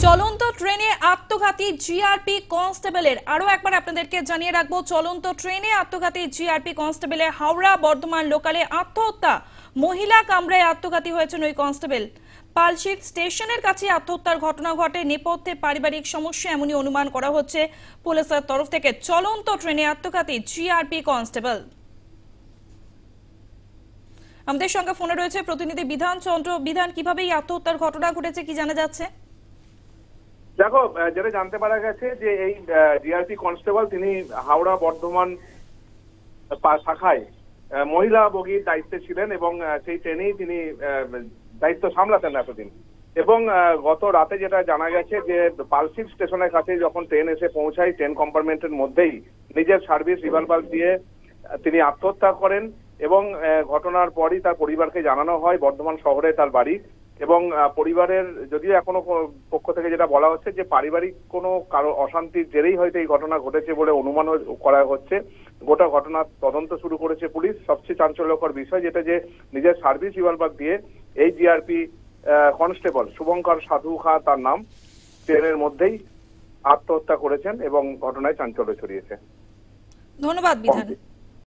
চলন্ত ট্রেনে আত্মঘাতী জিআরপি কনস্টেবলের আরো একবার আপনাদেরকে জানিয়ে রাখবো, চলন্ত ট্রেনে আত্মঘাতী জিআরপি কনস্টেবলের হাওড়া বর্ধমান লোকালে আত্মহত্যা। মহিলা কামরায় আত্মঘাতী হয়েছেন ওই কনস্টেবল। পালশিট স্টেশনের কাছে আত্মহত্যার ঘটনা ঘটে। নেপথ্যে পারিবারিক সমস্যা এমনই অনুমান করা হচ্ছে পুলিশের তরফ থেকে। চলন্ত ট্রেনে আত্মঘাতী জিআরপি কনস্টেবল। আমাদের সঙ্গে ফোনে রয়েছে প্রতিনিধি বিধান চন্দ্র। বিধান, কিভাবে এই আত্মহত্যার ঘটনা ঘটেছে, কি জানা যাচ্ছে? দেখো, যেটা জানতে পারা গেছে যে এই জিআরপি কনস্টেবল তিনি হাওড়া বর্ধমান শাখায় মহিলা বগির দায়িত্বে ছিলেন এবং সেই ট্রেনেই তিনি দায়িত্ব সামলাতেন এতদিন। এবং গত রাতে যেটা জানা গেছে যে পালশিট স্টেশনের কাছে যখন ট্রেন এসে পৌঁছায়, ট্রেন কম্পার্টমেন্টের মধ্যেই নিজের সার্ভিস রিভলভার দিয়ে তিনি আত্মহত্যা করেন। এবং ঘটনার পরই তার পরিবারকে জানানো হয়, বর্ধমান শহরে তার বাড়ি। এবং পরিবারের যদিও এখনো পক্ষ থেকে যেটা বলা হচ্ছে যে পারিবারিক কোনো কারো অশান্তির জেরেই হয়তো এই ঘটনা ঘটেছে বলে অনুমান করা হচ্ছে। গোটা ঘটনার তদন্ত শুরু করেছে পুলিশ। সবচেয়ে চাঞ্চল্যকর বিষয় যেটা, যে নিজের সার্ভিস রিভলভার দিয়ে এই জিআরপি কনস্টেবল শুভঙ্কর সাধু খাঁ তার নাম, ট্রেনের মধ্যেই আত্মহত্যা করেছেন এবং ঘটনায় চাঞ্চল্য ছড়িয়েছে। ধন্যবাদ বিধান।